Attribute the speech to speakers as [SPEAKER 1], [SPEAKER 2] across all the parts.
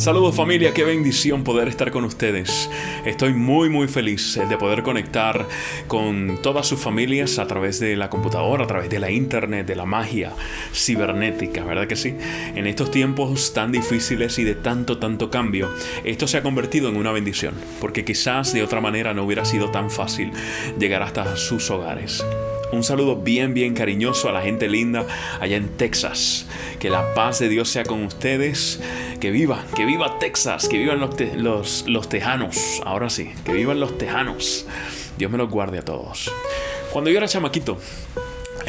[SPEAKER 1] Saludos familia, qué bendición poder estar con ustedes. Estoy muy feliz de poder conectar con todas sus familias a través de la computadora, a través de la internet, de la magia cibernética, ¿verdad que sí? En estos tiempos tan difíciles y de tanto cambio, esto se ha convertido en una bendición, porque quizás de otra manera no hubiera sido tan fácil llegar hasta sus hogares. Un saludo bien cariñoso a la gente linda allá en Texas. Que la paz de Dios sea con ustedes. Que viva Texas, que vivan los tejanos. Ahora sí, que vivan los tejanos. Dios me los guarde a todos. Cuando yo era chamaquito,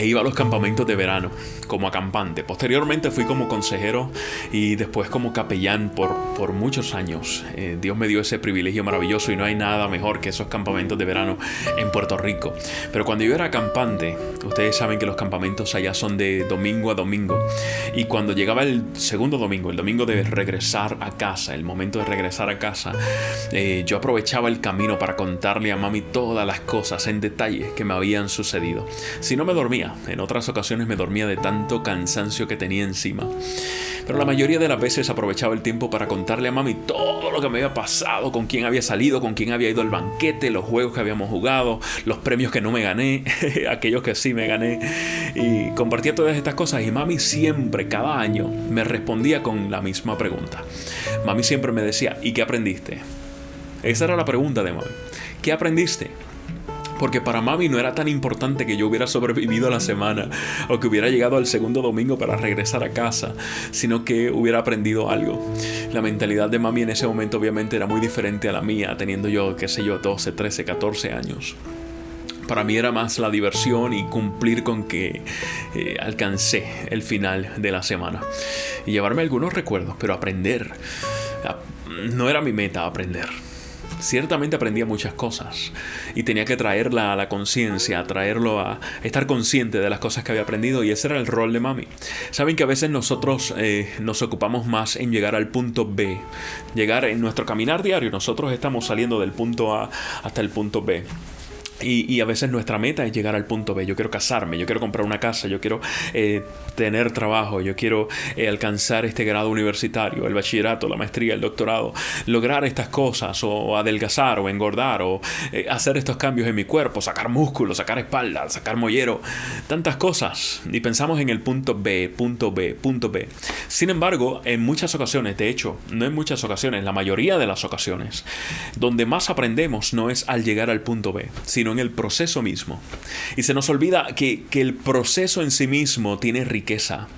[SPEAKER 1] iba a los campamentos de verano como acampante. Posteriormente fui como consejero y después como capellán por muchos años. Dios me dio ese privilegio maravilloso y no hay nada mejor que esos campamentos de verano en Puerto Rico. Pero cuando yo era acampante, ustedes saben que los campamentos allá son de domingo a domingo. Y cuando llegaba el segundo domingo, el domingo de regresar a casa, el momento de regresar a casa, yo aprovechaba el camino para contarle a mami todas las cosas en detalle que me habían sucedido. Si no me dormía, en otras ocasiones me dormía de tanto cansancio que tenía encima. Pero la mayoría de las veces aprovechaba el tiempo para contarle a mami todo lo que me había pasado, con quién había salido, con quién había ido al banquete, los juegos que habíamos jugado, los premios que no me gané, aquellos que sí me gané. Y compartía todas estas cosas y mami siempre, cada año, me respondía con la misma pregunta. Mami siempre me decía, ¿y qué aprendiste? Esa era la pregunta de mami. ¿Qué aprendiste? Porque para mami no era tan importante que yo hubiera sobrevivido a la semana o que hubiera llegado al segundo domingo para regresar a casa, sino que hubiera aprendido algo. La mentalidad de mami en ese momento obviamente era muy diferente a la mía, teniendo yo, 12, 13, 14 años. Para mí era más la diversión y cumplir con que alcancé el final de la semana. Y llevarme algunos recuerdos, pero aprender. No era mi meta aprender. Ciertamente aprendía muchas cosas y tenía que traerla a la conciencia, traerlo a estar consciente de las cosas que había aprendido, y ese era el rol de mami. Saben que a veces nosotros nos ocupamos más en llegar al punto B, llegar en nuestro caminar diario. Nosotros estamos saliendo del punto A hasta el punto B. Y a veces nuestra meta es llegar al punto B. Yo quiero casarme, yo quiero comprar una casa, yo quiero tener trabajo, yo quiero alcanzar este grado universitario, el bachillerato, la maestría, el doctorado, lograr estas cosas, o adelgazar, o engordar, o hacer estos cambios en mi cuerpo, sacar músculo, sacar espalda, sacar mollero, tantas cosas. Y pensamos en el punto B, punto B, punto B. Sin embargo, en muchas ocasiones, de hecho, no en muchas ocasiones, la mayoría de las ocasiones, donde más aprendemos no es al llegar al punto B, sino en el proceso mismo. Y se nos olvida que el proceso en sí mismo tiene riqueza.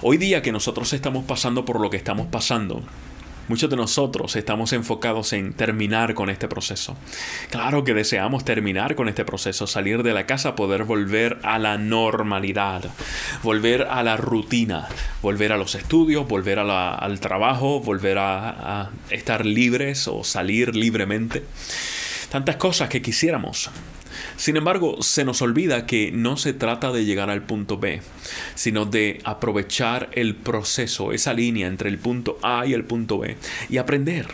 [SPEAKER 1] Hoy día que nosotros estamos pasando por lo que estamos pasando, muchos de nosotros estamos enfocados en terminar con este proceso. Claro que deseamos terminar con este proceso, salir de la casa, poder volver a la normalidad, volver a la rutina, volver a los estudios, volver al trabajo, volver a estar libres o salir libremente. Tantas cosas que quisiéramos. Sin embargo, se nos olvida que no se trata de llegar al punto B, sino de aprovechar el proceso, esa línea entre el punto A y el punto B, y aprender,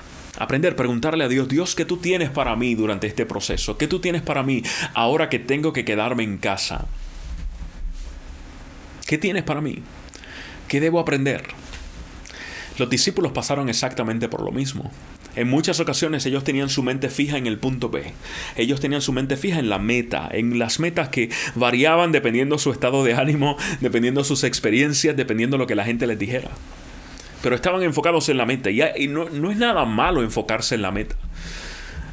[SPEAKER 1] preguntarle a Dios, Dios, ¿qué tú tienes para mí durante este proceso? ¿Qué tú tienes para mí ahora que tengo que quedarme en casa? ¿Qué tienes para mí? ¿Qué debo aprender? Los discípulos pasaron exactamente por lo mismo. En muchas ocasiones ellos tenían su mente fija en el punto B. Ellos tenían su mente fija en la meta, en las metas que variaban dependiendo su estado de ánimo, dependiendo sus experiencias, dependiendo lo que la gente les dijera. Pero estaban enfocados en la meta. Y no es nada malo enfocarse en la meta.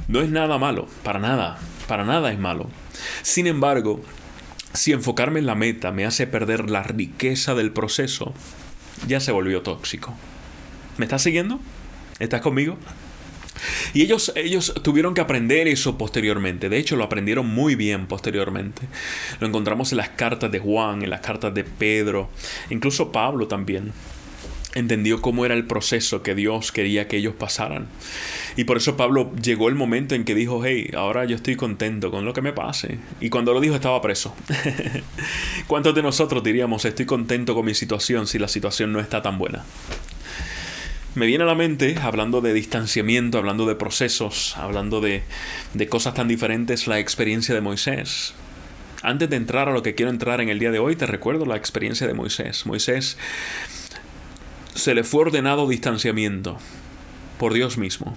[SPEAKER 1] No es nada malo, para nada es malo. Sin embargo, si enfocarme en la meta me hace perder la riqueza del proceso, ya se volvió tóxico. ¿Me estás siguiendo? ¿Estás conmigo? Y ellos tuvieron que aprender eso posteriormente. De hecho, lo aprendieron muy bien posteriormente. Lo encontramos en las cartas de Juan, en las cartas de Pedro. Incluso Pablo también entendió cómo era el proceso que Dios quería que ellos pasaran. Y por eso Pablo llegó el momento en que dijo, hey, ahora yo estoy contento con lo que me pase. Y cuando lo dijo estaba preso. ¿Cuántos de nosotros diríamos, estoy contento con mi situación si la situación no está tan buena? Me viene a la mente, hablando de distanciamiento, hablando de procesos, hablando de cosas tan diferentes, la experiencia de Moisés. Antes de entrar a lo que quiero entrar en el día de hoy, te recuerdo la experiencia de Moisés. Moisés se le fue ordenado distanciamiento. por Dios mismo.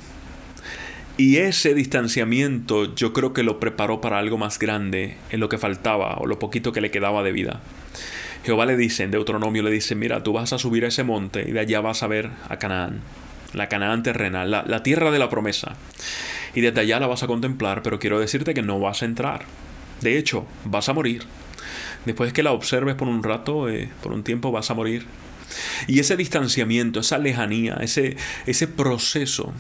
[SPEAKER 1] Y ese distanciamiento yo creo que lo preparó para algo más grande en lo que faltaba o lo poquito que le quedaba de vida. Jehová le dice, en Deuteronomio le dice, mira, tú vas a subir a ese monte y de allá vas a ver a Canaán, la Canaán terrenal, la tierra de la promesa. Y desde allá la vas a contemplar, pero quiero decirte que no vas a entrar. De hecho, vas a morir. Después que la observes por un rato, por un tiempo vas a morir. Y ese distanciamiento, esa lejanía, ese proceso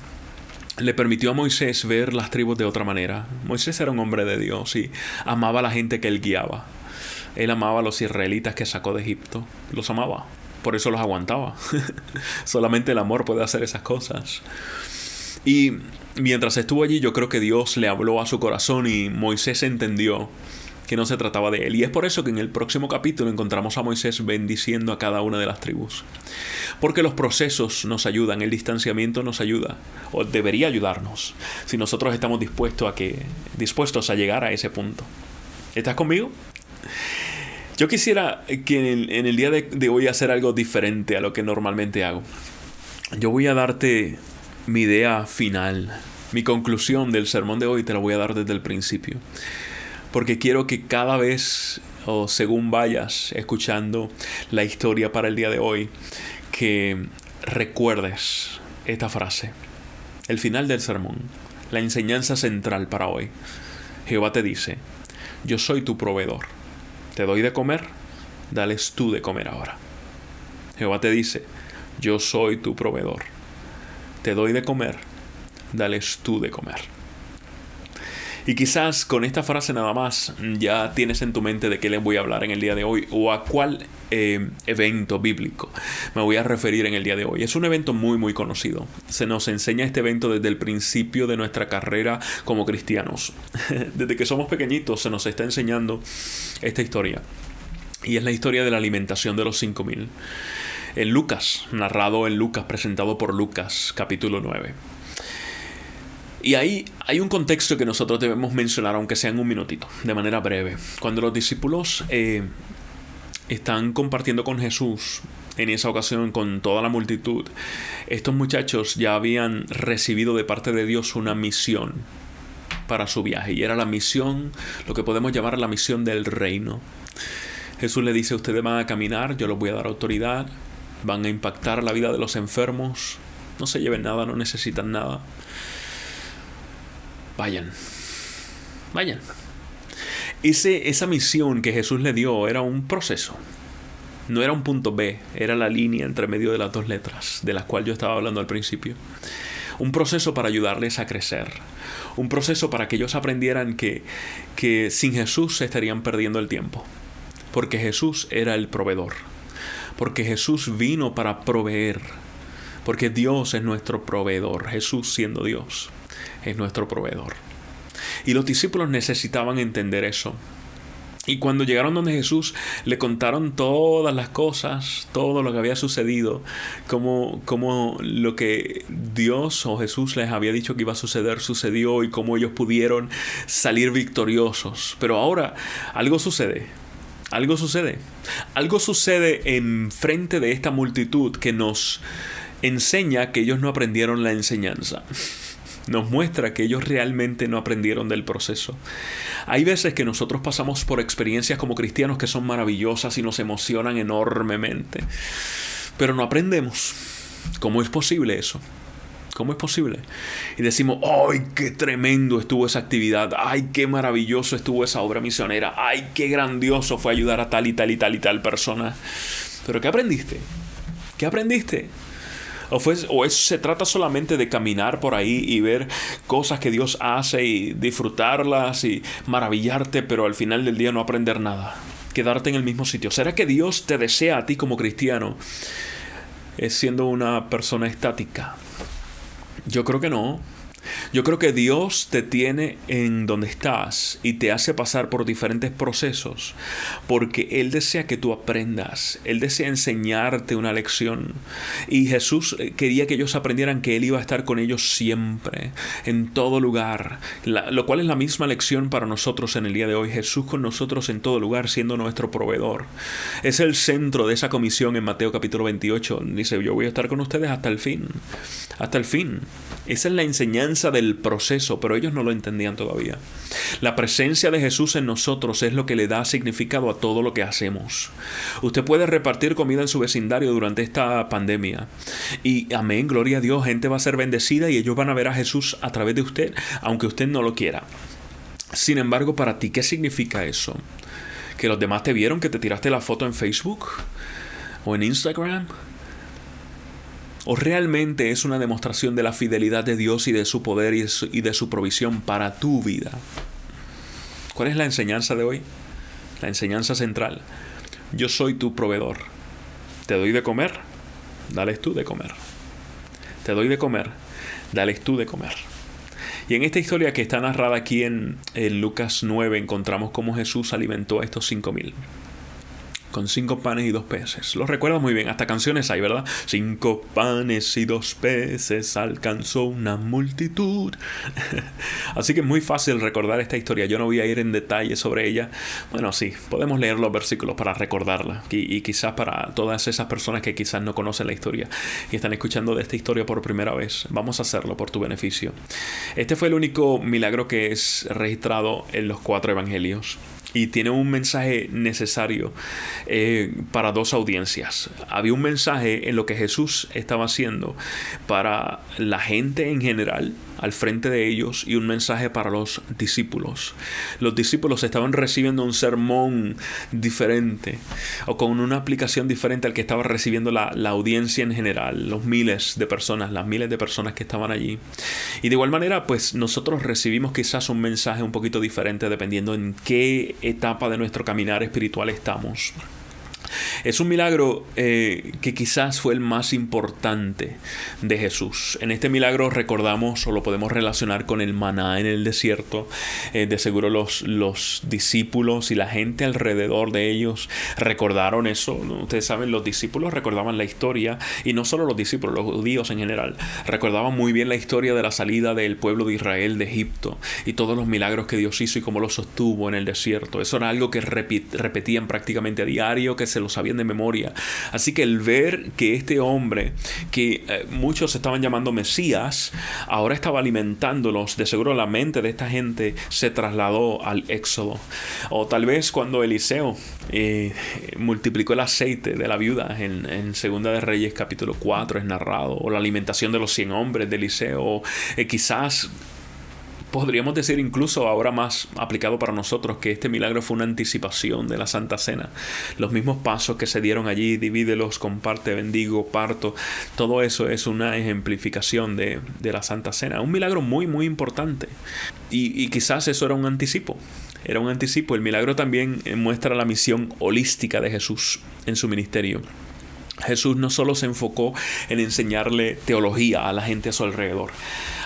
[SPEAKER 1] le permitió a Moisés ver las tribus de otra manera. Moisés era un hombre de Dios y amaba a la gente que él guiaba. Él amaba a los israelitas que sacó de Egipto. Los amaba. Por eso los aguantaba. Solamente el amor puede hacer esas cosas. Y mientras estuvo allí, yo creo que Dios le habló a su corazón y Moisés entendió que no se trataba de él. Y es por eso que en el próximo capítulo encontramos a Moisés bendiciendo a cada una de las tribus. Porque los procesos nos ayudan, el distanciamiento nos ayuda, o debería ayudarnos, si nosotros estamos dispuestos a llegar a ese punto. ¿Estás conmigo? Yo quisiera que en el día de hoy hacer algo diferente a lo que normalmente hago. Yo voy a darte mi idea final, mi conclusión del sermón de hoy te la voy a dar desde el principio. Porque quiero que cada vez, o según vayas escuchando la historia para el día de hoy, que recuerdes esta frase. El final del sermón, la enseñanza central para hoy. Jehová te dice, yo soy tu proveedor. Te doy de comer, dales tú de comer ahora. Jehová te dice, yo soy tu proveedor. Te doy de comer, dales tú de comer. Y quizás con esta frase nada más ya tienes en tu mente de qué les voy a hablar en el día de hoy o a cuál evento bíblico me voy a referir en el día de hoy. Es un evento muy muy conocido. Se nos enseña este evento desde el principio de nuestra carrera como cristianos. Desde que somos pequeñitos se nos está enseñando esta historia. Y es la historia de la alimentación de los 5,000. En Lucas, narrado en Lucas, presentado por Lucas, capítulo 9. Y ahí hay un contexto que nosotros debemos mencionar, aunque sea en un minutito, de manera breve. Cuando los discípulos están compartiendo con Jesús, en esa ocasión con toda la multitud, estos muchachos ya habían recibido de parte de Dios una misión para su viaje. Y era la misión, lo que podemos llamar la misión del reino. Jesús le dice, ustedes van a caminar, yo les voy a dar autoridad, van a impactar la vida de los enfermos, no se lleven nada, no necesitan nada. Vayan. Esa misión que Jesús le dio era un proceso. No era un punto B, era la línea entre medio de las dos letras, de las cuales yo estaba hablando al principio. Un proceso para ayudarles a crecer. Un proceso para que ellos aprendieran que sin Jesús se estarían perdiendo el tiempo. Porque Jesús era el proveedor. Porque Jesús vino para proveer. Porque Dios es nuestro proveedor. Jesús siendo Dios es nuestro proveedor. Y los discípulos necesitaban entender eso. Y cuando llegaron donde Jesús, le contaron todas las cosas, todo lo que había sucedido, como lo que Dios o Jesús les había dicho que iba a suceder, sucedió, y cómo ellos pudieron salir victoriosos. Pero ahora algo sucede. Algo sucede en frente de esta multitud que nos enseña que ellos no aprendieron la enseñanza. Nos muestra que ellos realmente no aprendieron del proceso. Hay veces que nosotros pasamos por experiencias como cristianos que son maravillosas y nos emocionan enormemente, pero no aprendemos. ¿Cómo es posible eso? ¿Cómo es posible? Y decimos, ¡ay, qué tremendo estuvo esa actividad! ¡Ay, qué maravilloso estuvo esa obra misionera! ¡Ay, qué grandioso fue ayudar a tal y tal y tal y tal persona! ¿Pero qué aprendiste? ¿Qué aprendiste? ¿O se trata solamente de caminar por ahí y ver cosas que Dios hace y disfrutarlas y maravillarte, pero al final del día no aprender nada? Quedarte en el mismo sitio. ¿Será que Dios te desea a ti como cristiano siendo una persona estática? Yo creo que no. Yo creo que Dios te tiene en donde estás y te hace pasar por diferentes procesos porque Él desea que tú aprendas. Él desea enseñarte una lección. Y Jesús quería que ellos aprendieran que Él iba a estar con ellos siempre, en todo lugar. Lo cual es la misma lección para nosotros en el día de hoy. Jesús con nosotros en todo lugar, siendo nuestro proveedor. Es el centro de esa comisión en Mateo capítulo 28. Dice, yo voy a estar con ustedes hasta el fin. Hasta el fin. Esa es la enseñanza del proceso, pero ellos no lo entendían todavía. La presencia de Jesús en nosotros es lo que le da significado a todo lo que hacemos. Usted puede repartir comida en su vecindario durante esta pandemia. Y amén, gloria a Dios, gente va a ser bendecida y ellos van a ver a Jesús a través de usted, aunque usted no lo quiera. Sin embargo, para ti, ¿qué significa eso? ¿Que los demás te vieron que te tiraste la foto en Facebook? ¿O en Instagram? ¿O realmente es una demostración de la fidelidad de Dios y de su poder y de su provisión para tu vida? ¿Cuál es la enseñanza de hoy? La enseñanza central. Yo soy tu proveedor. Te doy de comer, dales tú de comer. Te doy de comer, dales tú de comer. Y en esta historia que está narrada aquí en Lucas 9 encontramos cómo Jesús alimentó a estos 5,000. Con 5 panes y 2 peces. Lo recuerdas muy bien, hasta canciones hay, ¿verdad? 5 panes y 2 peces alcanzó una multitud. Así que es muy fácil recordar esta historia. Yo no voy a ir en detalle sobre ella. Bueno, sí, podemos leer los versículos para recordarla. Y quizás para todas esas personas que quizás no conocen la historia y están escuchando de esta historia por primera vez, vamos a hacerlo por tu beneficio. Este fue el único milagro que es registrado en los 4 evangelios. Y tiene un mensaje necesario para 2 audiencias. Había un mensaje en lo que Jesús estaba haciendo para la gente en general, al frente de ellos, y un mensaje para los discípulos. Los discípulos estaban recibiendo un sermón diferente o con una aplicación diferente al que estaba recibiendo la audiencia en general, los miles de personas, las miles de personas que estaban allí. Y de igual manera, pues nosotros recibimos quizás un mensaje un poquito diferente dependiendo en qué etapa de nuestro caminar espiritual estamos. Es un milagro que quizás fue el más importante de Jesús. En este milagro recordamos o lo podemos relacionar con el maná en el desierto. De seguro los discípulos y la gente alrededor de ellos recordaron eso. Ustedes saben, los discípulos recordaban la historia, y no solo los discípulos, los judíos en general, recordaban muy bien la historia de la salida del pueblo de Israel de Egipto y todos los milagros que Dios hizo y cómo los sostuvo en el desierto. Eso era algo que repetían prácticamente a diario, que se lo sabían de memoria. Así que el ver que este hombre, que muchos estaban llamando Mesías, ahora estaba alimentándolos, de seguro la mente de esta gente se trasladó al Éxodo. O tal vez cuando Eliseo multiplicó el aceite de la viuda en Segunda de Reyes capítulo 4 es narrado, o la alimentación de los 100 hombres de Eliseo, quizás podríamos decir incluso ahora más aplicado para nosotros que este milagro fue una anticipación de la Santa Cena. Los mismos pasos que se dieron allí, divídelos, comparte, bendigo, parto, todo eso es una ejemplificación de la Santa Cena. Un milagro muy, muy importante. Y quizás eso era un anticipo. Era un anticipo. El milagro también muestra la misión holística de Jesús en su ministerio. Jesús no solo se enfocó en enseñarle teología a la gente a su alrededor.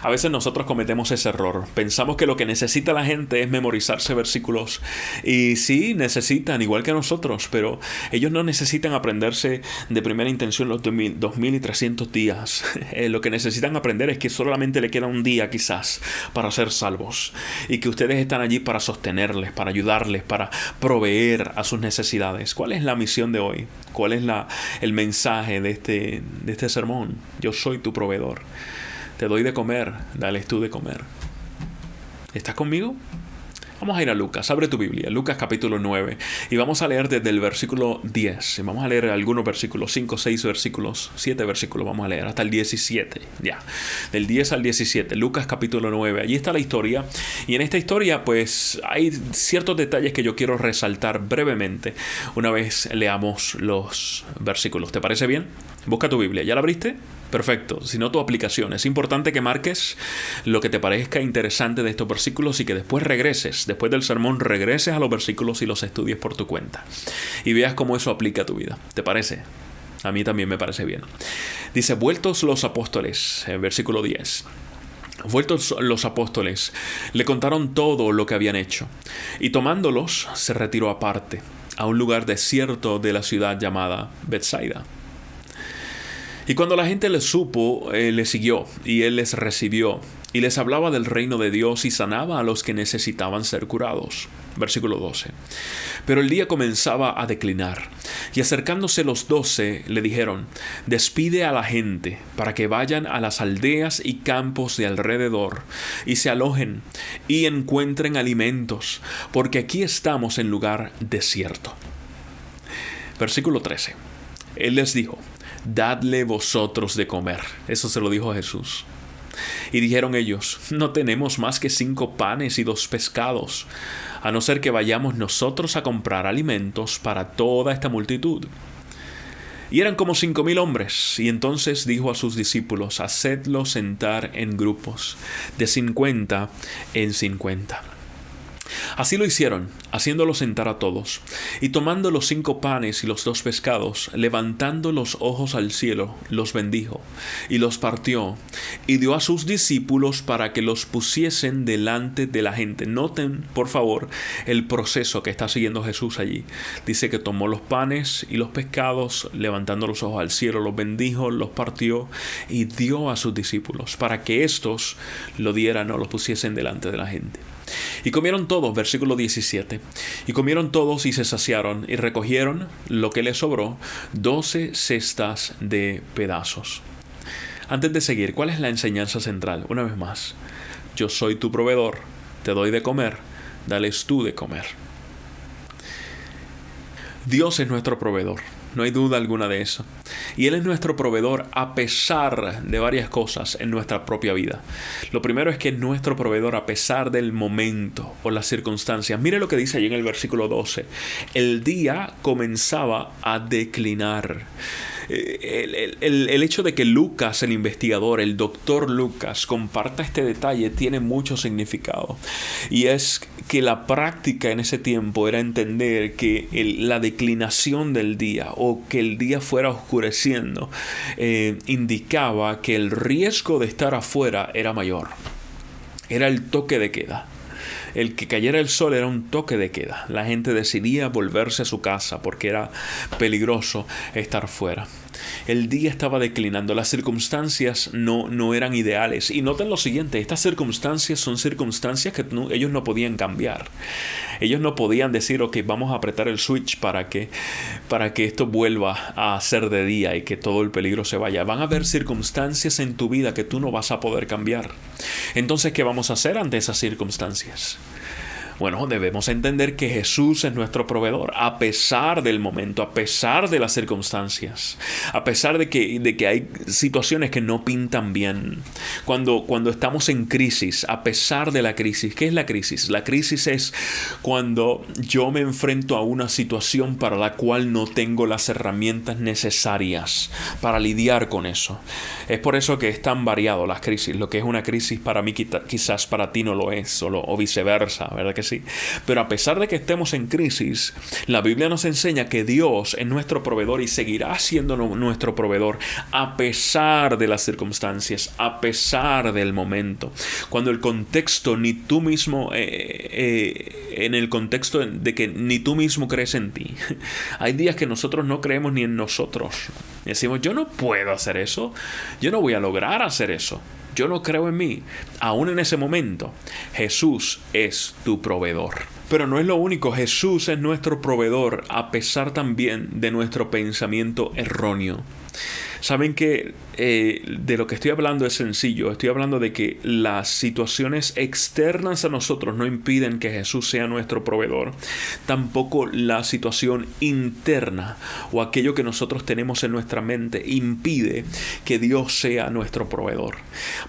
[SPEAKER 1] A veces nosotros cometemos ese error. Pensamos que lo que necesita la gente es memorizarse versículos. Y sí, necesitan, igual que nosotros, pero ellos no necesitan aprenderse de primera intención los 2,300 días. Lo que necesitan aprender es que solamente le queda un día quizás para ser salvos. Y que ustedes están allí para sostenerles, para ayudarles, para proveer a sus necesidades. ¿Cuál es la misión de hoy? ¿Cuál es el mensaje de este sermón? Yo soy tu proveedor. Te doy de comer, dales tú de comer. ¿Estás conmigo? Vamos a ir a Lucas. Abre tu Biblia, Lucas capítulo 9. Y vamos a leer desde el versículo 10. Vamos a leer algunos versículos, 5, 6 versículos, 7 versículos vamos a leer, hasta el 17. Ya, del 10 al 17. Lucas capítulo 9. Allí está la historia. Y en esta historia, pues, hay ciertos detalles que yo quiero resaltar brevemente una vez leamos los versículos. ¿Te parece bien? Busca tu Biblia. ¿Ya la abriste? Perfecto. Si no, tu aplicación. Es importante que marques lo que te parezca interesante de estos versículos y que después regreses, después del sermón, regreses a los versículos y los estudies por tu cuenta. Y veas cómo eso aplica a tu vida. ¿Te parece? A mí también me parece bien. Dice, vueltos los apóstoles, en versículo 10. Vueltos los apóstoles, le contaron todo lo que habían hecho, y tomándolos, se retiró aparte, a un lugar desierto de la ciudad llamada Betsaida. Y cuando la gente le supo, le siguió, y él les recibió, y les hablaba del reino de Dios y sanaba a los que necesitaban ser curados. Versículo 12. Pero el día comenzaba a declinar, y acercándose los 12, le dijeron: despide a la gente, para que vayan a las aldeas y campos de alrededor, y se alojen, y encuentren alimentos, porque aquí estamos en lugar desierto. Versículo 13. Él les dijo: dadle vosotros de comer. Eso se lo dijo a Jesús. Y dijeron ellos: no tenemos más que 5 panes y 2 pescados, a no ser que vayamos nosotros a comprar alimentos para toda esta multitud. Y eran como 5,000 hombres. Y entonces dijo a sus discípulos: hacedlos sentar en grupos, de 50 en 50. Así lo hicieron, haciéndolos sentar a todos. Y tomando los 5 panes y los 2 pescados, levantando los ojos al cielo, los bendijo, y los partió, y dio a sus discípulos para que los pusiesen delante de la gente. Noten, por favor, el proceso que está siguiendo Jesús allí. Dice que tomó los panes y los pescados, levantando los ojos al cielo, los bendijo, los partió, y dio a sus discípulos, para que éstos lo dieran o lo pusiesen delante de la gente. Y comieron todos, versículo 17, y comieron todos y se saciaron, y recogieron lo que les sobró, 12 cestas de pedazos. Antes de seguir, ¿cuál es la enseñanza central? Una vez más: yo soy tu proveedor, te doy de comer, dales tú de comer. Dios es nuestro proveedor, no hay duda alguna de eso. Y Él es nuestro proveedor a pesar de varias cosas en nuestra propia vida. Lo primero es que es nuestro proveedor a pesar del momento o las circunstancias. Mire lo que dice allí en el versículo 12. El día comenzaba a declinar. El hecho de que Lucas, el investigador, el doctor Lucas, comparta este detalle tiene mucho significado. Y es que la práctica en ese tiempo era entender que la declinación del día o que el día fuera oscureciendo indicaba que el riesgo de estar afuera era mayor. Era el toque de queda. El que cayera el sol era un toque de queda. La gente decidía volverse a su casa porque era peligroso estar fuera. El día estaba declinando, las circunstancias no eran ideales. Y noten lo siguiente: estas circunstancias son circunstancias que ellos no podían cambiar. Ellos no podían decir: ok, vamos a apretar el switch para que esto vuelva a ser de día y que todo el peligro se vaya. Van a haber circunstancias en tu vida que tú no vas a poder cambiar. Entonces, ¿qué vamos a hacer ante esas circunstancias? Bueno, debemos entender que Jesús es nuestro proveedor, a pesar del momento, a pesar de las circunstancias, a pesar de que hay situaciones que no pintan bien. Cuando estamos en crisis, a pesar de la crisis. ¿Qué es la crisis? La crisis es cuando yo me enfrento a una situación para la cual no tengo las herramientas necesarias para lidiar con eso. Es por eso que es tan variado las crisis. Lo que es una crisis para mí quizás para ti no lo es, o viceversa, ¿verdad que sí? Pero a pesar de que estemos en crisis, la Biblia nos enseña que Dios es nuestro proveedor y seguirá siendo nuestro proveedor a pesar de las circunstancias, a pesar del momento. Cuando el contexto ni tú mismo, en el contexto de que ni tú mismo crees en ti. Hay días que nosotros no creemos ni en nosotros. Decimos: yo no puedo hacer eso, yo no voy a lograr hacer eso. Yo no creo en mí. Aún en ese momento, Jesús es tu proveedor. Pero no es lo único. Jesús es nuestro proveedor a pesar también de nuestro pensamiento erróneo. Saben que de lo que estoy hablando es sencillo. Estoy hablando de que las situaciones externas a nosotros no impiden que Jesús sea nuestro proveedor. Tampoco la situación interna o aquello que nosotros tenemos en nuestra mente impide que Dios sea nuestro proveedor.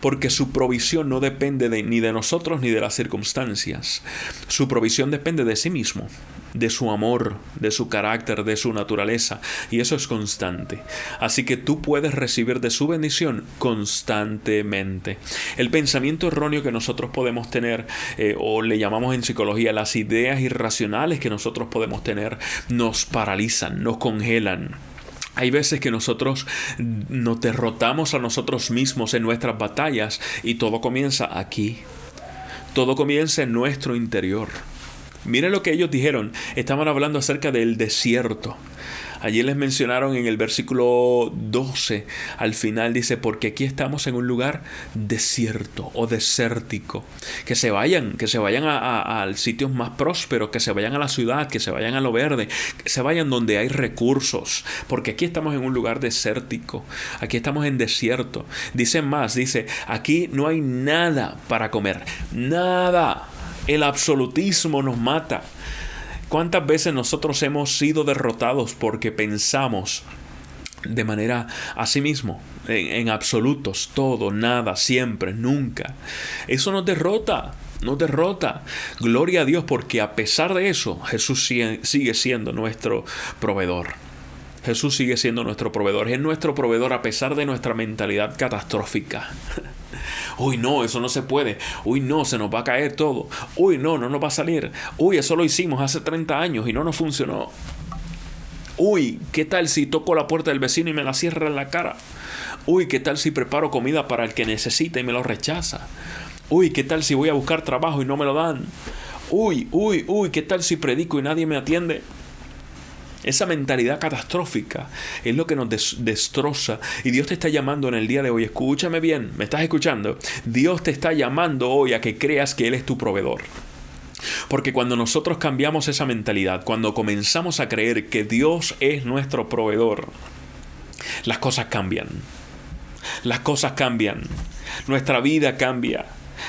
[SPEAKER 1] Porque su provisión no depende ni de nosotros ni de las circunstancias. Su provisión depende de sí mismo, de su amor, de su carácter, de su naturaleza, y eso es constante. Así que tú puedes recibir de su bendición constantemente. El pensamiento erróneo que nosotros podemos tener, o le llamamos en psicología las ideas irracionales que nosotros podemos tener, nos paralizan, nos congelan. Hay veces que nosotros nos derrotamos a nosotros mismos en nuestras batallas y todo comienza aquí. Todo comienza en nuestro interior. Miren lo que ellos dijeron. Estaban hablando acerca del desierto. Allí les mencionaron en el versículo 12, al final dice, porque aquí estamos en un lugar desierto o desértico. Que se vayan a sitios más prósperos, que se vayan a la ciudad, que se vayan a lo verde, que se vayan donde hay recursos, porque aquí estamos en un lugar desértico, aquí estamos en desierto. Dice más, dice, aquí no hay nada para comer, nada. El absolutismo nos mata. ¿Cuántas veces nosotros hemos sido derrotados porque pensamos de manera así mismo, en absolutos, todo, nada, siempre, nunca? Eso nos derrota, nos derrota. Gloria a Dios, porque a pesar de eso, Jesús sigue siendo nuestro proveedor. Jesús sigue siendo nuestro proveedor. Es nuestro proveedor a pesar de nuestra mentalidad catastrófica. Uy, no, eso no se puede. Uy, no, se nos va a caer todo. Uy, no nos va a salir. Uy, eso lo hicimos hace 30 años y no nos funcionó. Uy, ¿qué tal si toco la puerta del vecino y me la cierra en la cara? Uy, ¿qué tal si preparo comida para el que necesita y me lo rechaza? Uy, ¿qué tal si voy a buscar trabajo y no me lo dan? Uy, ¿qué tal si predico y nadie me atiende? Esa mentalidad catastrófica es lo que nos destroza. Y Dios te está llamando en el día de hoy. Escúchame bien, ¿me estás escuchando? Dios te está llamando hoy a que creas que Él es tu proveedor. Porque cuando nosotros cambiamos esa mentalidad, cuando comenzamos a creer que Dios es nuestro proveedor, las cosas cambian. Las cosas cambian. Nuestra vida cambia.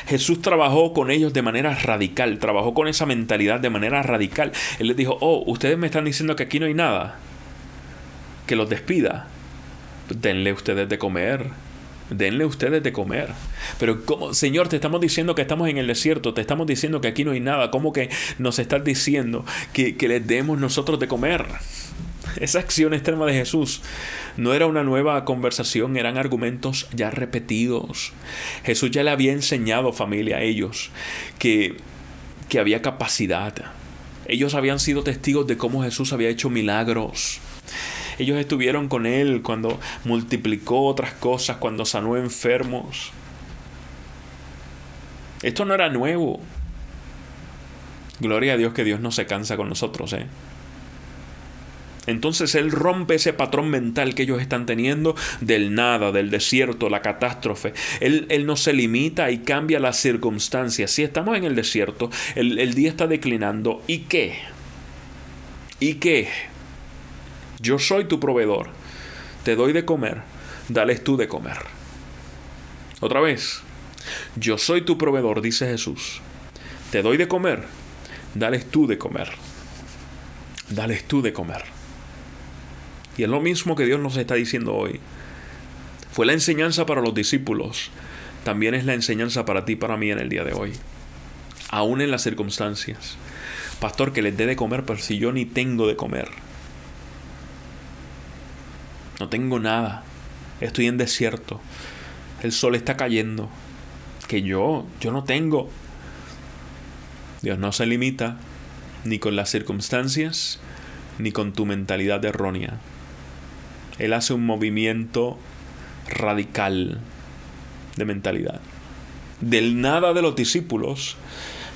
[SPEAKER 1] Jesús trabajó con ellos de manera radical, trabajó con esa mentalidad de manera radical. Él les dijo, ustedes me están diciendo que aquí no hay nada, que los despida. Denle ustedes de comer, denle ustedes de comer. Pero ¿cómo, Señor? Te estamos diciendo que estamos en el desierto, te estamos diciendo que aquí no hay nada. ¿Cómo que nos estás diciendo que les demos nosotros de comer? Esa acción extrema de Jesús no era una nueva conversación, eran argumentos ya repetidos. Jesús ya le había enseñado, familia, a ellos que había capacidad. Ellos habían sido testigos de cómo Jesús había hecho milagros. Ellos estuvieron con Él cuando multiplicó otras cosas, cuando sanó enfermos. Esto no era nuevo. Gloria a Dios que Dios no se cansa con nosotros, Entonces Él rompe ese patrón mental que ellos están teniendo del nada, del desierto, la catástrofe. Él no se limita y cambia las circunstancias. Si estamos en el desierto, el día está declinando. ¿Y qué? ¿Y qué? Yo soy tu proveedor. Te doy de comer. Dales tú de comer. Otra vez. Yo soy tu proveedor, dice Jesús. Te doy de comer. Dales tú de comer. Dales tú de comer. Y es lo mismo que Dios nos está diciendo hoy. Fue la enseñanza para los discípulos. También es la enseñanza para ti y para mí en el día de hoy. Aún en las circunstancias. Pastor, que les dé de comer, pero si yo ni tengo de comer. No tengo nada. Estoy en desierto. El sol está cayendo. Que yo no tengo. Dios no se limita ni con las circunstancias ni con tu mentalidad errónea. Él hace un movimiento radical de mentalidad. Del nada de los discípulos,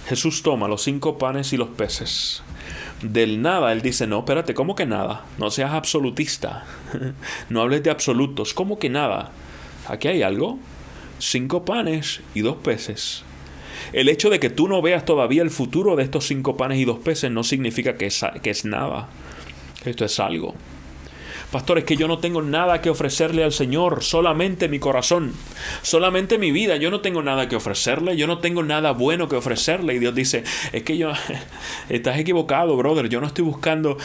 [SPEAKER 1] Jesús toma los 5 panes y los peces. Del nada, Él dice, no, espérate, ¿cómo que nada? No seas absolutista. No hables de absolutos. ¿Cómo que nada? Aquí hay algo. 5 panes y 2 peces. El hecho de que tú no veas todavía el futuro de estos 5 panes y 2 peces no significa que es nada. Esto es algo. Pastor, es que yo no tengo nada que ofrecerle al Señor, solamente mi corazón, solamente mi vida. Yo no tengo nada que ofrecerle, yo no tengo nada bueno que ofrecerle. Y Dios dice, es que estás equivocado, brother. Yo no estoy buscando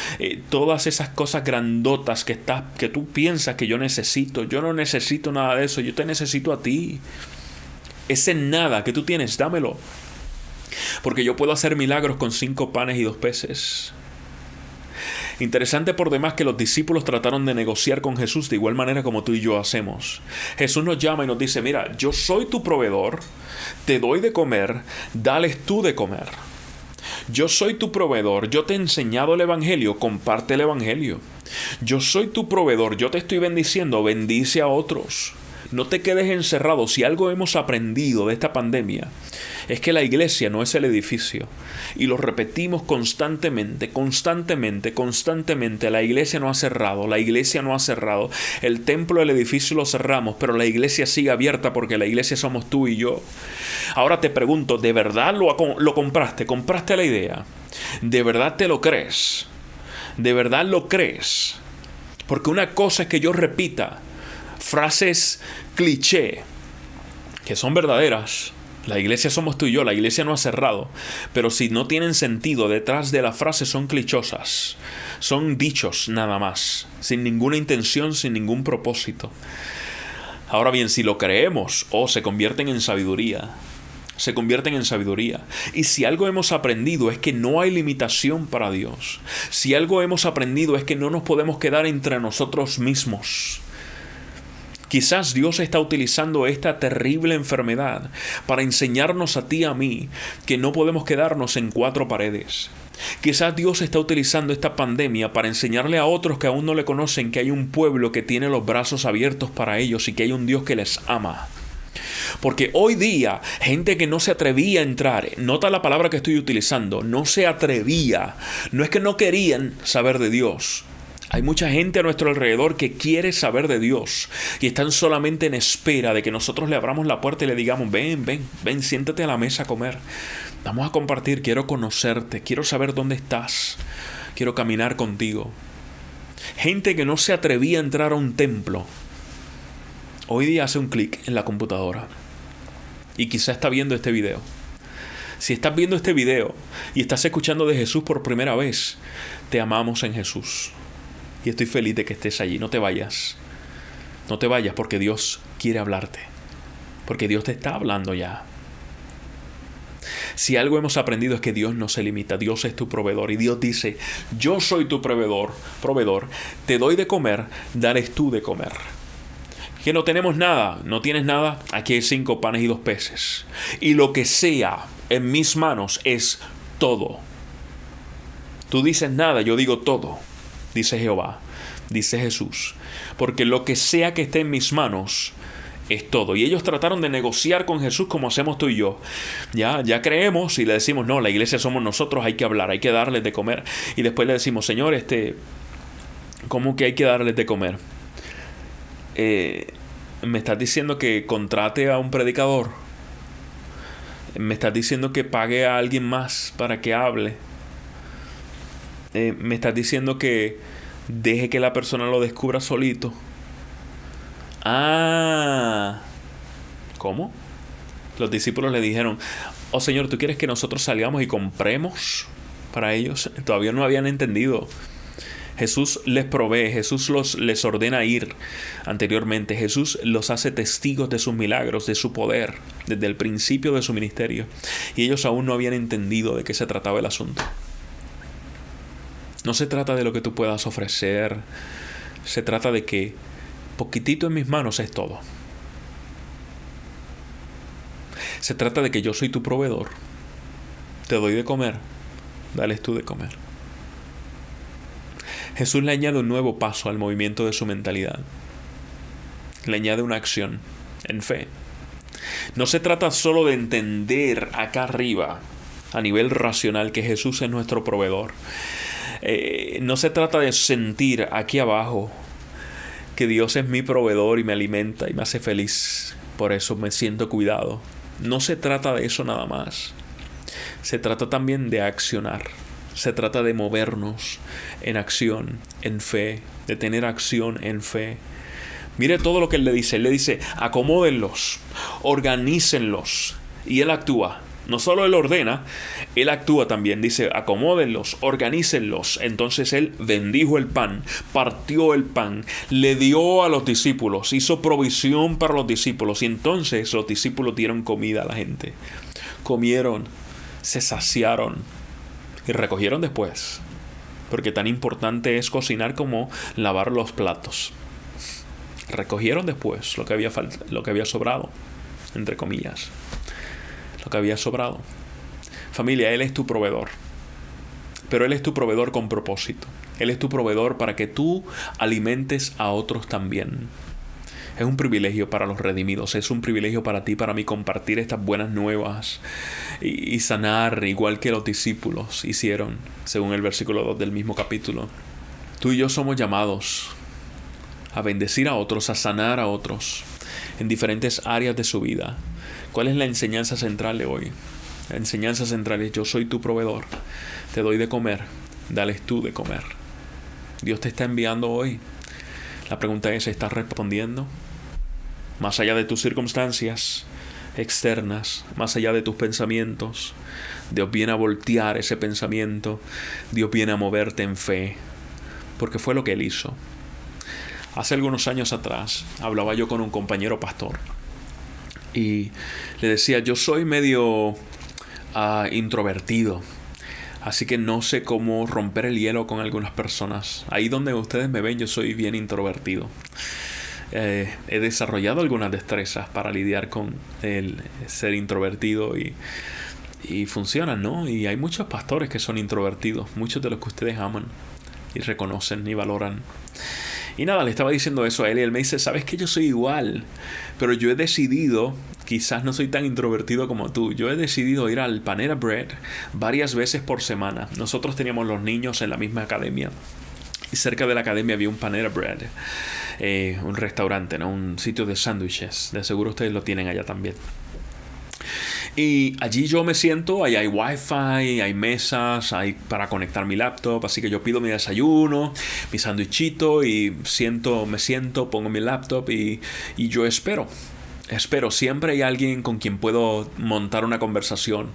[SPEAKER 1] todas esas cosas grandotas que tú piensas que yo necesito. Yo no necesito nada de eso, yo te necesito a ti. Ese nada que tú tienes, dámelo. Porque yo puedo hacer milagros con 5 panes y 2 peces. Interesante por demás que los discípulos trataron de negociar con Jesús de igual manera como tú y yo hacemos. Jesús nos llama y nos dice, mira, yo soy tu proveedor, te doy de comer, dales tú de comer. Yo soy tu proveedor, yo te he enseñado el Evangelio, comparte el Evangelio. Yo soy tu proveedor, yo te estoy bendiciendo, bendice a otros. No te quedes encerrado. Si algo hemos aprendido de esta pandemia es que la iglesia no es el edificio. Y lo repetimos constantemente. La iglesia no ha cerrado. El templo, el edificio lo cerramos, pero la iglesia sigue abierta porque la iglesia somos tú y yo. Ahora te pregunto, ¿de verdad lo compraste? ¿Compraste la idea? ¿De verdad te lo crees? ¿De verdad lo crees? Porque una cosa es que yo repita frases cliché que son verdaderas. La iglesia somos tú y yo, la iglesia no ha cerrado, pero si no tienen sentido, detrás de la frase son clichosas, son dichos nada más, sin ninguna intención, sin ningún propósito. Ahora bien, si lo creemos, se convierten en sabiduría. Y si algo hemos aprendido es que no hay limitación para Dios. Si algo hemos aprendido es que no nos podemos quedar entre nosotros mismos. Quizás Dios está utilizando esta terrible enfermedad para enseñarnos a ti y a mí que no podemos quedarnos en cuatro paredes. Quizás Dios está utilizando esta pandemia para enseñarle a otros que aún no le conocen que hay un pueblo que tiene los brazos abiertos para ellos y que hay un Dios que les ama. Porque hoy día, gente que no se atrevía a entrar, nota la palabra que estoy utilizando, no se atrevía, no es que no querían saber de Dios. Hay mucha gente a nuestro alrededor que quiere saber de Dios y están solamente en espera de que nosotros le abramos la puerta y le digamos, ven, siéntate a la mesa a comer. Vamos a compartir, quiero conocerte, quiero saber dónde estás, quiero caminar contigo. Gente que no se atrevía a entrar a un templo, hoy día hace un clic en la computadora y quizá está viendo este video. Si estás viendo este video y estás escuchando de Jesús por primera vez, te amamos en Jesús. Y estoy feliz de que estés allí. No te vayas. No te vayas porque Dios quiere hablarte. Porque Dios te está hablando ya. Si algo hemos aprendido es que Dios no se limita. Dios es tu proveedor. Y Dios dice, yo soy tu proveedor. Te doy de comer, dales tú de comer. Que no tenemos nada. ¿No tienes nada? Aquí hay 5 panes y 2 peces. Y lo que sea en mis manos es todo. Tú dices nada, yo digo todo. Dice Jehová, dice Jesús, porque lo que sea que esté en mis manos es todo. Y ellos trataron de negociar con Jesús como hacemos tú y yo. Ya creemos y le decimos, no, la iglesia somos nosotros, hay que hablar, hay que darles de comer. Y después le decimos, Señor, ¿cómo que hay que darles de comer? ¿Me estás diciendo que contrate a un predicador? ¿Me estás diciendo que pague a alguien más para que hable? Me estás diciendo que deje que la persona lo descubra solito. ¿Cómo? Los discípulos le dijeron, Señor, ¿tú quieres que nosotros salgamos y compremos para ellos? Todavía no habían entendido. Jesús les provee, Jesús les ordena ir anteriormente. Jesús los hace testigos de sus milagros, de su poder, desde el principio de su ministerio. Y ellos aún no habían entendido de qué se trataba el asunto. No se trata de lo que tú puedas ofrecer. Se trata de que poquitito en mis manos es todo. Se trata de que yo soy tu proveedor. Te doy de comer. Dales tú de comer. Jesús le añade un nuevo paso al movimiento de su mentalidad. Le añade una acción en fe. No se trata solo de entender acá arriba, a nivel racional, que Jesús es nuestro proveedor. No se trata de sentir aquí abajo que Dios es mi proveedor y me alimenta y me hace feliz. Por eso me siento cuidado. No se trata de eso nada más. Se trata también de accionar. Se trata de movernos en acción, en fe, de tener acción en fe. Mire todo lo que Él le dice. Él le dice, acomódenlos, organícenlos. Y Él actúa. No solo Él ordena, Él actúa también. Dice, acomódenlos, organícenlos. Entonces Él bendijo el pan, partió el pan, le dio a los discípulos, hizo provisión para los discípulos. Y entonces los discípulos dieron comida a la gente. Comieron, se saciaron y recogieron después. Porque tan importante es cocinar como lavar los platos. Recogieron después lo que había sobrado, entre comillas. Lo que había sobrado. Familia, Él es tu proveedor. pero Él es tu proveedor con propósito. Él es tu proveedor para que tú alimentes a otros también. Es un privilegio para los redimidos, es un privilegio para ti, para mí, compartir estas buenas nuevas y sanar igual que los discípulos hicieron, según el versículo 2 del mismo capítulo. Tú y yo somos llamados a bendecir a otros, a sanar a otros en diferentes áreas de su vida. ¿Cuál es la enseñanza central de hoy? La enseñanza central es: yo soy tu proveedor, te doy de comer, dales tú de comer. Dios te está enviando hoy. La pregunta es: ¿estás respondiendo? Más allá de tus circunstancias externas, más allá de tus pensamientos, Dios viene a voltear ese pensamiento, Dios viene a moverte en fe, porque fue lo que Él hizo. Hace algunos años atrás hablaba yo con un compañero pastor y le decía: yo soy medio introvertido, así que no sé cómo romper el hielo con algunas personas. Ahí donde ustedes me ven, yo soy bien introvertido. He desarrollado algunas destrezas para lidiar con el ser introvertido y funcionan, ¿no? Y hay muchos pastores que son introvertidos, muchos de los que ustedes aman y reconocen y valoran. Y nada, le estaba diciendo eso a él y él me dice: sabes que yo soy igual, pero yo he decidido, quizás no soy tan introvertido como tú, yo he decidido ir al Panera Bread varias veces por semana. Nosotros teníamos los niños en la misma academia y cerca de la academia había un Panera Bread, un restaurante, ¿no? Un sitio de sándwiches. De seguro ustedes lo tienen allá también. Y allí yo me siento, ahí hay wifi, hay mesas, hay para conectar mi laptop, así que yo pido mi desayuno, mi sándwichito y me siento, pongo mi laptop y yo espero. Siempre hay alguien con quien puedo montar una conversación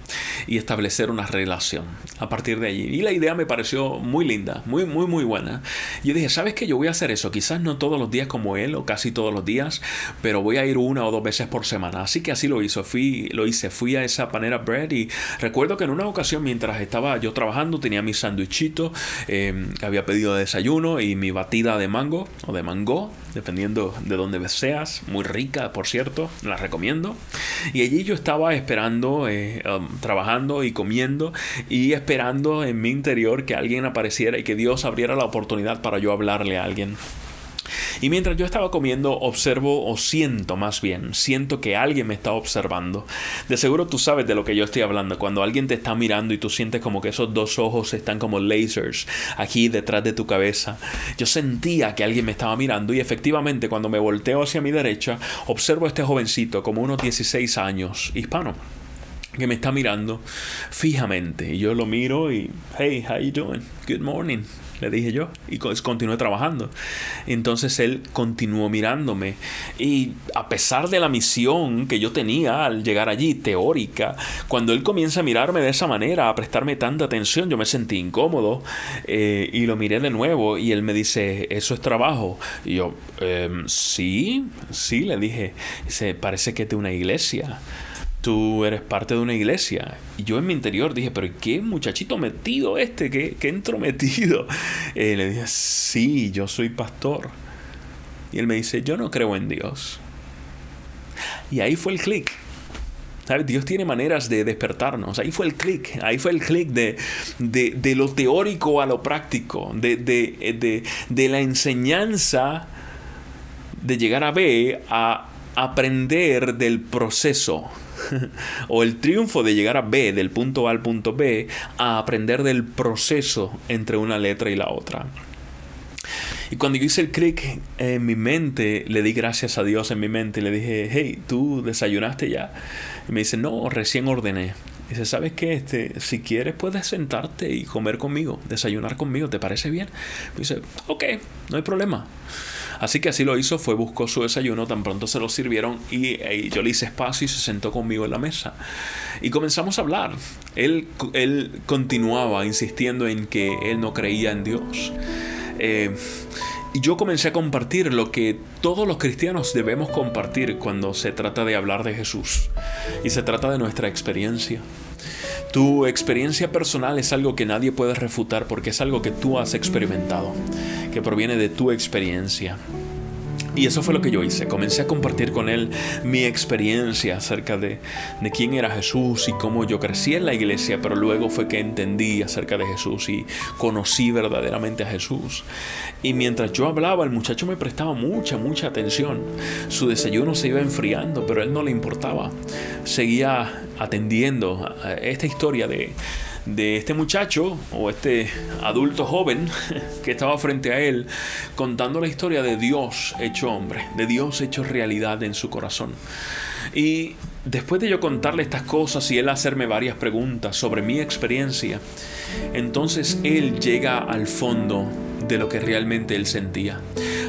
[SPEAKER 1] y establecer una relación a partir de allí. Y la idea me pareció muy linda, muy buena. Yo dije: ¿sabes qué? Yo voy a hacer eso. Quizás no todos los días como él o casi todos los días, pero voy a ir 1 o 2 veces por semana. Así que así lo hice. Fui a esa Panera Bread y recuerdo que en una ocasión, mientras estaba yo trabajando, tenía mi sándwichito, había pedido desayuno y mi batida de mango o de mango, dependiendo de dónde seas. Muy rica, por cierto. La recomiendo. Y allí yo estaba esperando, trabajando y comiendo y esperando en mi interior que alguien apareciera y que Dios abriera la oportunidad para yo hablarle a alguien. Y mientras yo estaba comiendo, siento que alguien me está observando. De seguro tú sabes de lo que yo estoy hablando. Cuando alguien te está mirando y tú sientes como que esos 2 ojos están como lasers aquí detrás de tu cabeza. Yo sentía que alguien me estaba mirando y efectivamente cuando me volteo hacia mi derecha, observo a este jovencito como unos 16 años, hispano, que me está mirando fijamente. Y yo lo miro y: hey, how you doing? Good morning, le dije yo, y continué trabajando. Entonces él continuó mirándome y a pesar de la misión que yo tenía al llegar allí, teórica, cuando él comienza a mirarme de esa manera, a prestarme tanta atención, yo me sentí incómodo y lo miré de nuevo y él me dice: ¿eso es trabajo? Y yo: sí, le dije. Dice: parece que es de una iglesia. Tú eres parte de una iglesia. Y yo en mi interior dije: pero qué muchachito metido qué entrometido. Le dije: sí, yo soy pastor. Y él me dice: yo no creo en Dios. Y ahí fue el clic. ¿Sabes? Dios tiene maneras de despertarnos. Ahí fue el clic de lo teórico a lo práctico, de la enseñanza de llegar a B a aprender del proceso. O el triunfo de llegar a B, del punto A al punto B, a aprender del proceso entre una letra y la otra. Y cuando yo hice el clic en mi mente, le di gracias a Dios en mi mente y le dije: hey, ¿tú desayunaste ya? Y me dice: no, recién ordené. Y dice: ¿sabes qué? Si quieres puedes sentarte y comer conmigo, desayunar conmigo, ¿te parece bien? Me dice: ok, no hay problema. Así que así lo hizo, buscó su desayuno, tan pronto se lo sirvieron y yo le hice espacio y se sentó conmigo en la mesa. Y comenzamos a hablar. Él continuaba insistiendo en que él no creía en Dios. Y yo comencé a compartir lo que todos los cristianos debemos compartir cuando se trata de hablar de Jesús. Y se trata de nuestra experiencia. Tu experiencia personal es algo que nadie puede refutar porque es algo que tú has experimentado, que proviene de tu experiencia. Y eso fue lo que yo hice. Comencé a compartir con él mi experiencia acerca de quién era Jesús y cómo yo crecí en la iglesia, pero luego fue que entendí acerca de Jesús y conocí verdaderamente a Jesús. Y mientras yo hablaba, el muchacho me prestaba mucha atención. Su desayuno se iba enfriando, pero a él no le importaba. Seguía atendiendo a esta historia de este muchacho o este adulto joven que estaba frente a él, contando la historia de Dios hecho hombre, de Dios hecho realidad en su corazón. Y después de yo contarle estas cosas y él hacerme varias preguntas sobre mi experiencia, entonces él llega al fondo de lo que realmente él sentía.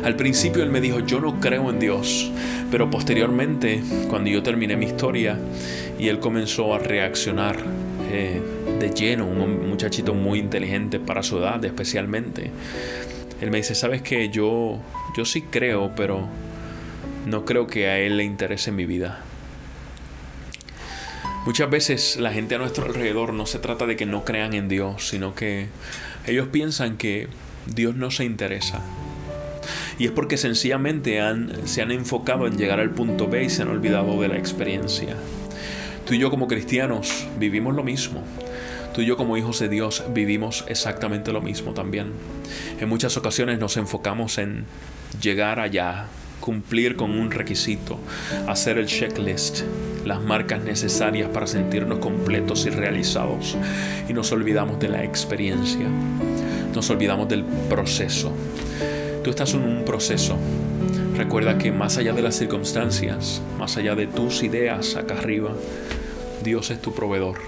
[SPEAKER 1] Al principio él me dijo: yo no creo en Dios, pero posteriormente, cuando yo terminé mi historia y él comenzó a reaccionar de lleno, un muchachito muy inteligente para su edad especialmente, él me dice: ¿sabes qué? Yo sí creo, pero no creo que a él le interese mi vida. Muchas veces la gente a nuestro alrededor no se trata de que no crean en Dios, sino que ellos piensan que Dios no se interesa. Y es porque sencillamente se han enfocado en llegar al punto B y se han olvidado de la experiencia. Tú y yo como cristianos vivimos lo mismo. Tú y yo como hijos de Dios vivimos exactamente lo mismo también. En muchas ocasiones nos enfocamos en llegar allá, cumplir con un requisito, hacer el checklist, las marcas necesarias para sentirnos completos y realizados. Y nos olvidamos de la experiencia. Nos olvidamos del proceso. Tú estás en un proceso. Recuerda que más allá de las circunstancias, más allá de tus ideas acá arriba, Dios es tu proveedor.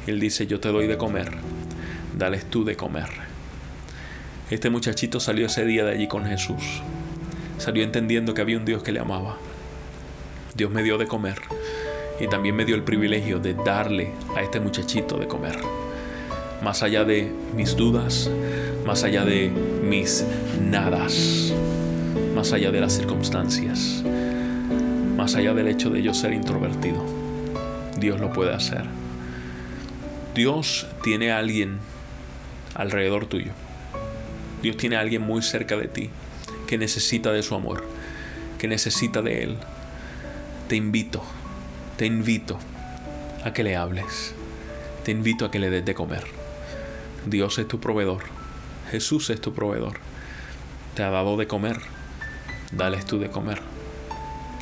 [SPEAKER 1] Él dice: yo te doy de comer, dales tú de comer. Este muchachito salió ese día de allí con Jesús. Salió entendiendo que había un Dios que le amaba. Dios me dio de comer y también me dio el privilegio de darle a este muchachito de comer. Más allá de mis dudas, más allá de mis nadas, más allá de las circunstancias, más allá del hecho de yo ser introvertido, Dios lo puede hacer. Dios tiene a alguien alrededor tuyo. Dios tiene a alguien muy cerca de ti que necesita de su amor, que necesita de Él. Te invito a que le hables. Te invito a que le des de comer. Dios es tu proveedor. Jesús es tu proveedor. Te ha dado de comer. Dales tú de comer.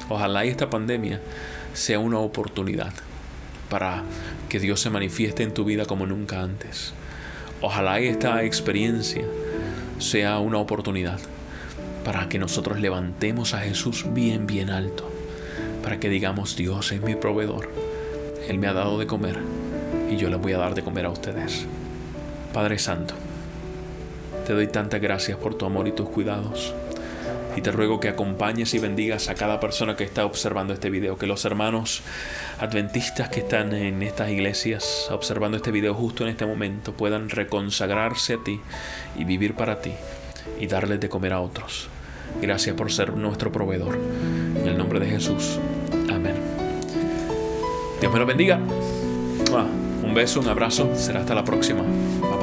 [SPEAKER 1] Ojalá esta pandemia sea una oportunidad para que Dios se manifieste en tu vida como nunca antes. Ojalá esta experiencia sea una oportunidad para que nosotros levantemos a Jesús bien alto, para que digamos: Dios es mi proveedor, Él me ha dado de comer y yo les voy a dar de comer a ustedes. Padre Santo, te doy tantas gracias por tu amor y tus cuidados. Y te ruego que acompañes y bendigas a cada persona que está observando este video. Que los hermanos adventistas que están en estas iglesias observando este video justo en este momento puedan reconsagrarse a ti y vivir para ti y darles de comer a otros. Gracias por ser nuestro proveedor. En el nombre de Jesús. Amén. Dios me lo bendiga. Un beso, un abrazo. Será hasta la próxima. Bye.